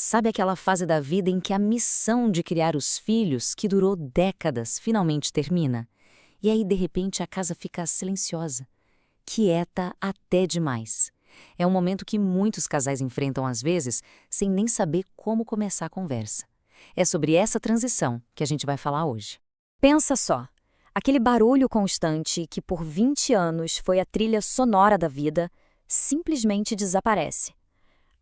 Sabe aquela fase da vida em que a missão de criar os filhos, que durou décadas, finalmente termina? E aí, de repente, a casa fica silenciosa, quieta até demais. É um momento que muitos casais enfrentam às vezes, sem nem saber como começar a conversa. É sobre essa transição que a gente vai falar hoje. Pensa só, aquele barulho constante que por 20 anos foi a trilha sonora da vida, simplesmente desaparece.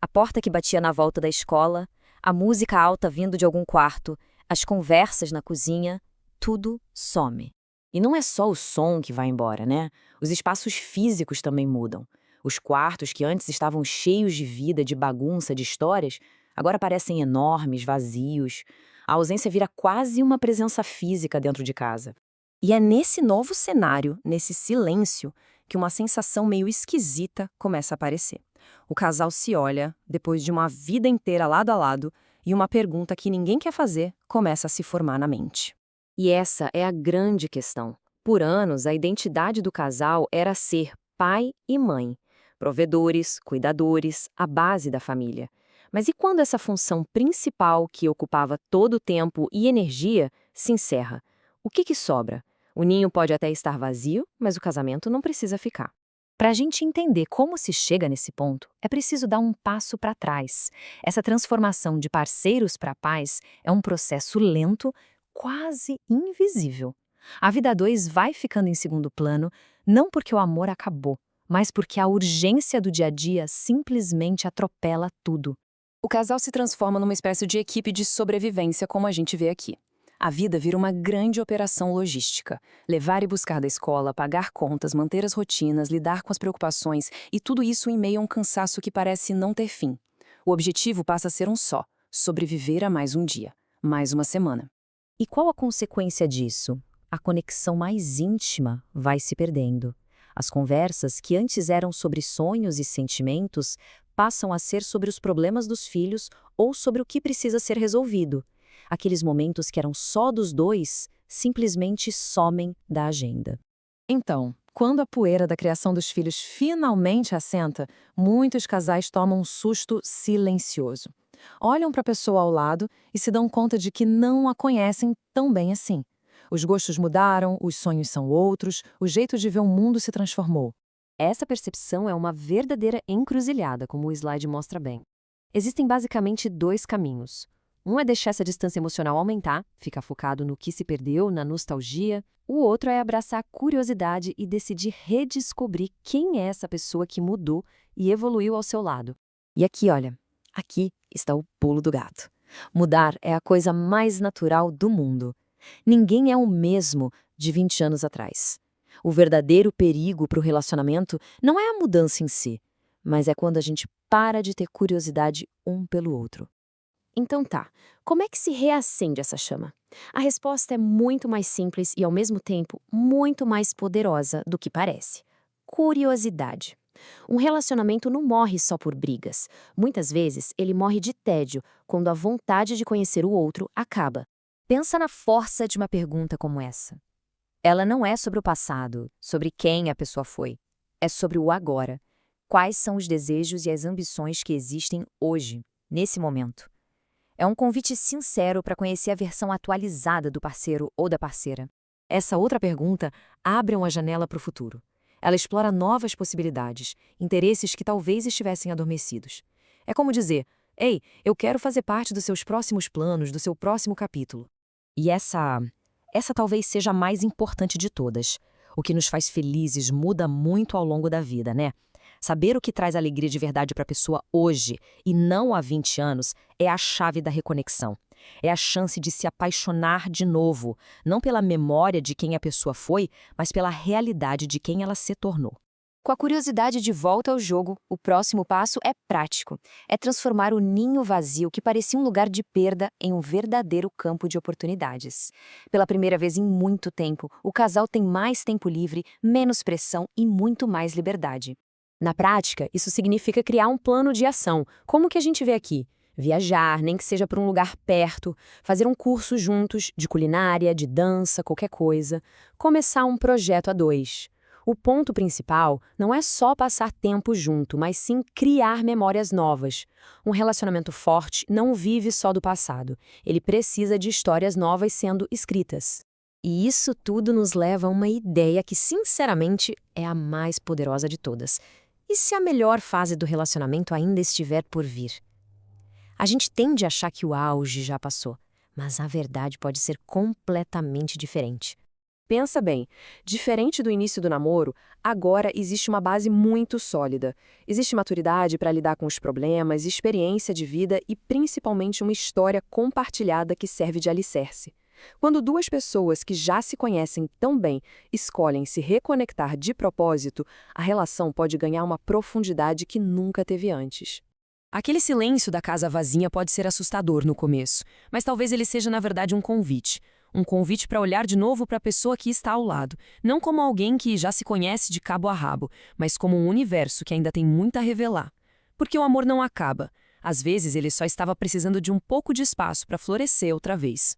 A porta que batia na volta da escola, a música alta vindo de algum quarto, as conversas na cozinha, tudo some. E não é só o som que vai embora, né? Os espaços físicos também mudam. Os quartos que antes estavam cheios de vida, de bagunça, de histórias, agora parecem enormes, vazios. A ausência vira quase uma presença física dentro de casa. E é nesse novo cenário, nesse silêncio, que uma sensação meio esquisita começa a aparecer. O casal se olha, depois de uma vida inteira lado a lado, e uma pergunta que ninguém quer fazer começa a se formar na mente. E essa é a grande questão. Por anos, a identidade do casal era ser pai e mãe, provedores, cuidadores, a base da família. Mas e quando essa função principal, que ocupava todo o tempo e energia, se encerra? O que sobra? O ninho pode até estar vazio, mas o casamento não precisa ficar. Para a gente entender como se chega nesse ponto, é preciso dar um passo para trás. Essa transformação de parceiros para pais é um processo lento, quase invisível. A vida a dois vai ficando em segundo plano, não porque o amor acabou, mas porque a urgência do dia a dia simplesmente atropela tudo. O casal se transforma numa espécie de equipe de sobrevivência, como a gente vê aqui. A vida vira uma grande operação logística. Levar e buscar da escola, pagar contas, manter as rotinas, lidar com as preocupações e tudo isso em meio a um cansaço que parece não ter fim. O objetivo passa a ser um só: sobreviver a mais um dia, mais uma semana. E qual a consequência disso? A conexão mais íntima vai se perdendo. As conversas que antes eram sobre sonhos e sentimentos passam a ser sobre os problemas dos filhos ou sobre o que precisa ser resolvido. Aqueles momentos que eram só dos dois simplesmente somem da agenda. Então, quando a poeira da criação dos filhos finalmente assenta, muitos casais tomam um susto silencioso. Olham para a pessoa ao lado e se dão conta de que não a conhecem tão bem assim. Os gostos mudaram, os sonhos são outros, o jeito de ver o mundo se transformou. Essa percepção é uma verdadeira encruzilhada, como o slide mostra bem. Existem basicamente dois caminhos. Um é deixar essa distância emocional aumentar, ficar focado no que se perdeu, na nostalgia. O outro é abraçar a curiosidade e decidir redescobrir quem é essa pessoa que mudou e evoluiu ao seu lado. E aqui, olha, aqui está o pulo do gato. Mudar é a coisa mais natural do mundo. Ninguém é o mesmo de 20 anos atrás. O verdadeiro perigo para o relacionamento não é a mudança em si, mas é quando a gente para de ter curiosidade um pelo outro. Então tá, como é que se reacende essa chama? A resposta é muito mais simples e, ao mesmo tempo, muito mais poderosa do que parece. Curiosidade. Um relacionamento não morre só por brigas. Muitas vezes, ele morre de tédio, quando a vontade de conhecer o outro acaba. Pensa na força de uma pergunta como essa. Ela não é sobre o passado, sobre quem a pessoa foi. É sobre o agora. Quais são os desejos e as ambições que existem hoje, nesse momento? É um convite sincero para conhecer a versão atualizada do parceiro ou da parceira. Essa outra pergunta abre uma janela para o futuro. Ela explora novas possibilidades, interesses que talvez estivessem adormecidos. É como dizer: ei, eu quero fazer parte dos seus próximos planos, do seu próximo capítulo. E essa talvez seja a mais importante de todas. O que nos faz felizes muda muito ao longo da vida, né? Saber o que traz alegria de verdade para a pessoa hoje e não há 20 anos é a chave da reconexão. É a chance de se apaixonar de novo, não pela memória de quem a pessoa foi, mas pela realidade de quem ela se tornou. Com a curiosidade de volta ao jogo, o próximo passo é prático. É transformar o ninho vazio que parecia um lugar de perda em um verdadeiro campo de oportunidades. Pela primeira vez em muito tempo, o casal tem mais tempo livre, menos pressão e muito mais liberdade. Na prática, isso significa criar um plano de ação, como o que a gente vê aqui. Viajar, nem que seja para um lugar perto, fazer um curso juntos, de culinária, de dança, qualquer coisa. Começar um projeto a dois. O ponto principal não é só passar tempo junto, mas sim criar memórias novas. Um relacionamento forte não vive só do passado, ele precisa de histórias novas sendo escritas. E isso tudo nos leva a uma ideia que, sinceramente, é a mais poderosa de todas. E se a melhor fase do relacionamento ainda estiver por vir? A gente tende a achar que o auge já passou, mas a verdade pode ser completamente diferente. Pensa bem, diferente do início do namoro, agora existe uma base muito sólida. Existe maturidade para lidar com os problemas, experiência de vida e principalmente uma história compartilhada que serve de alicerce. Quando duas pessoas que já se conhecem tão bem escolhem se reconectar de propósito, a relação pode ganhar uma profundidade que nunca teve antes. Aquele silêncio da casa vazia pode ser assustador no começo, mas talvez ele seja na verdade um convite. Um convite para olhar de novo para a pessoa que está ao lado, não como alguém que já se conhece de cabo a rabo, mas como um universo que ainda tem muito a revelar. Porque o amor não acaba. Às vezes ele só estava precisando de um pouco de espaço para florescer outra vez.